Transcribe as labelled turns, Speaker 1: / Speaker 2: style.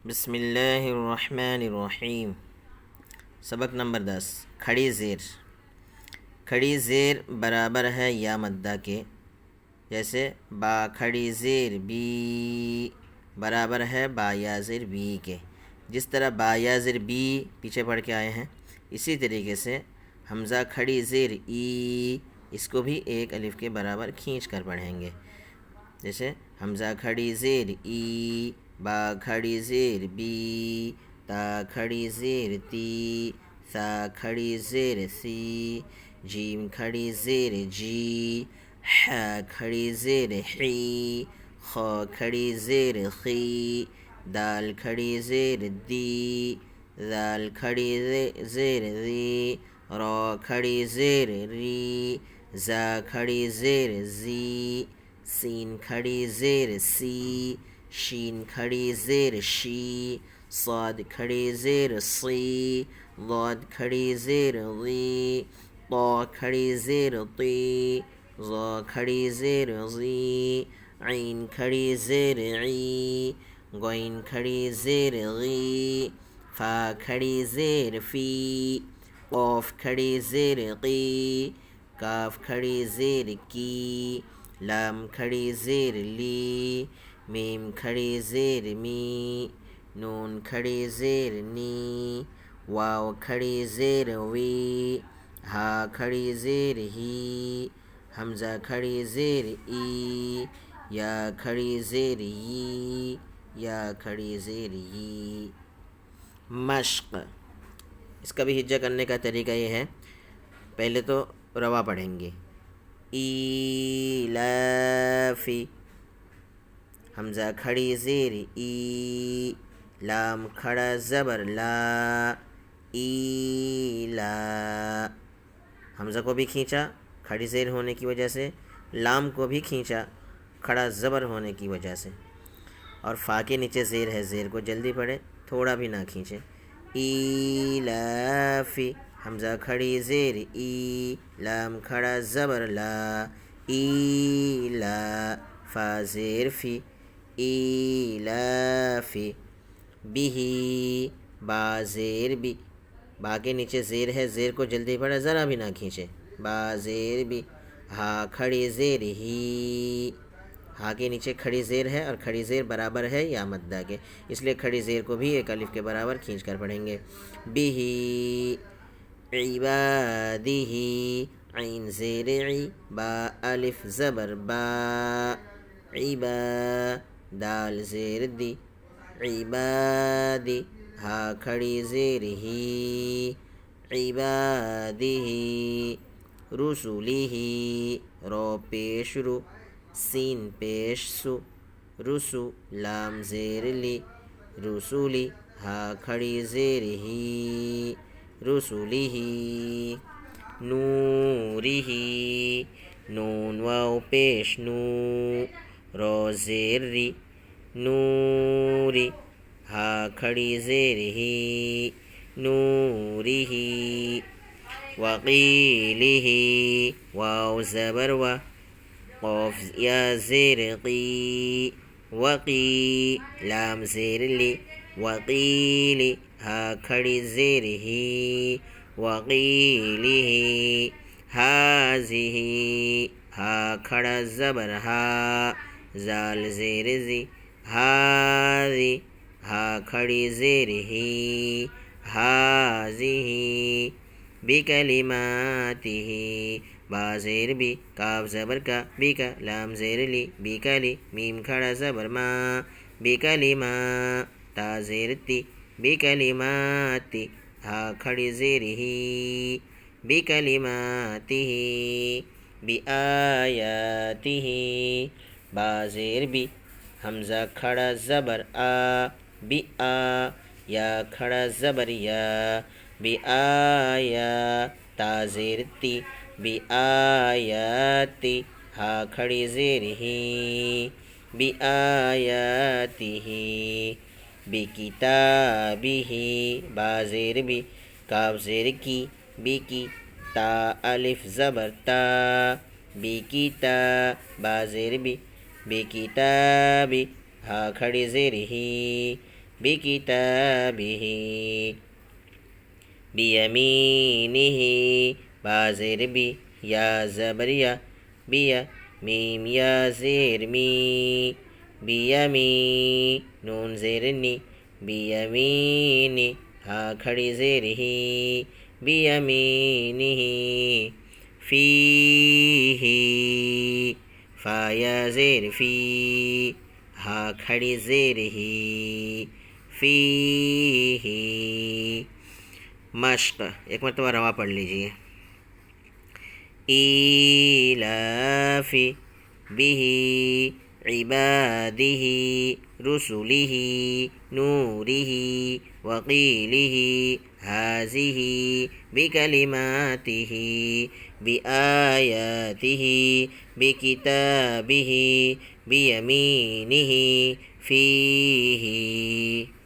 Speaker 1: بسم اللہ الرحمن الرحیم۔ سبق نمبر 10۔ کھڑی زیر۔ کھڑی زیر برابر ہے یا مدہ کے، جیسے با کھڑی زیر بی برابر ہے با یا زیر بی کے۔ جس طرح با یا زیر بی پیچھے پڑھ کے آئے ہیں، اسی طریقے سے حمزہ کھڑی زیر ای، اس کو بھی ایک الف کے برابر کھینچ کر پڑھیں گے۔ جیسے حمزہ کھڑی زیر ای، با کھڑی زیر بی، تا کھڑی زیر تی، سا کھڑی زیر سی، جیم کھڑی زیر جی، ح کھڑی زیر حی، خ کھڑی زیر خی، دال کھڑی زیر دی، ذال کھڑی زیر ذی، را کھڑی زیر ری، زا کھڑی زیر زی، سین کھڑی زیر سی، شین کھڑی زیر شی، صاد کھڑی زیر صی، ضاد کھڑی زیر ضی، طا کھڑی زیر طی، ظا کھڑی زیر ظی، عین کھڑی زیر عی، غین کھڑی زیر غی، فا کھڑی زیر فی، قاف کھڑی زیر قی، کاف کھڑی زیر کی، لام کھڑی زیر لی، میم کھڑی زیر می، نون کھڑی زیر نی، واو کھڑی زیر وی، ہا کھڑی زیر ہی، حمزہ کھڑی زیر ای، یا کھڑی زیر ی، یا کھڑی زیر ی۔ مشق۔ اس کا بھی ہجا کرنے کا طریقہ یہ ہے، پہلے تو روا پڑھیں گے، ایلافی، حمزہ کھڑی زیر ای، لام کھڑا زبر لا، ایلا، حمزہ کو بھی کھینچا کھڑی زیر ہونے کی وجہ سے، لام کو بھی کھینچا کھڑا زبر ہونے کی وجہ سے، اور فا کے نیچے زیر ہے، زیر کو جلدی پڑھے، تھوڑا بھی نہ کھینچے۔ ایلافی، حمزہ کھڑی زیر ای، لام کھڑا زبر لا، ایلا، فا زیر فی، ایلافی، بیہی، با زیر بی، با کے نیچے زیر ہے، زیر کو جلدی پڑھے، ذرا بھی نہ کھینچے، با زیر بی، ہا کھڑی زیر ہی، ہا کے نیچے کھڑی زیر ہے، اور کھڑی زیر برابر ہے یا مدہ کے، اس لیے کھڑی زیر کو بھی ایک الف کے برابر کھینچ کر پڑھیں گے۔ بیہی، عبادی، عین زیر عی، با الف زبر با، عبا، دال زیر دی، عبادی، ہا کھڑی زیر ہی، عبادی، رسولہ، رو پیش رو، سین پیش سو، رسو، لام زیر لی، رسولی، ہا کھڑی زیر ہی، رسولہ، نورہ، نون واو پیش نو، رو زیر ری، نوری، ہا کھڑی زیر ہی، نورہ، وقیلہ، واو زبر و، قاف یا زیر قی، وقی، لام زیر لی، وقیلی، ہا کھڑی زیر ہی، وقیلہ، ہازہ، ہا کھڑا زبر ہا، زال زیر زی، ہاذی، ہا کھڑی زیر ہی، ہازہ، بکلماتہ، با زیر بی، کاف زبر کا، بی کا، لام زیر لی، بی کلی، میم کھڑا زبر ما، بکلما، تا زیر تی، بکلماتی، ہا کھڑی زیر ہی، بکلماتہ، بآیاتہ، با زیر بی، حمزہ کھڑا زبر آ، بآ، یا کھڑا زبر یا، بآیا، تا زیر تی، بآیاتی، ہا کھڑی زیر ہی، بآیاتہ، بکتابہ، با زیر بی، کاف زیر کی، بی کی، تا الف زبر تا، بکتا، با زیر بی، بکتابی، ہا کھڑی زیر ہی، بکتابہ بیمینہ با زیر بی یا زبر یا بیا میم یا زیر می بیمی نون زیر نی بیمینی ہا کھڑی زیر ہی بیمینہ فیہ فا یا زیر فی ہا کھڑی زیر ہی فیہ مشق ایک مرتبہ رواں پڑھ لیجیے ایلاف بہ عبادہ رسلہ نورہ وقیلہ ہذہ بکلماتہ بآیاتہ بکتابہ بیمینہ فیہ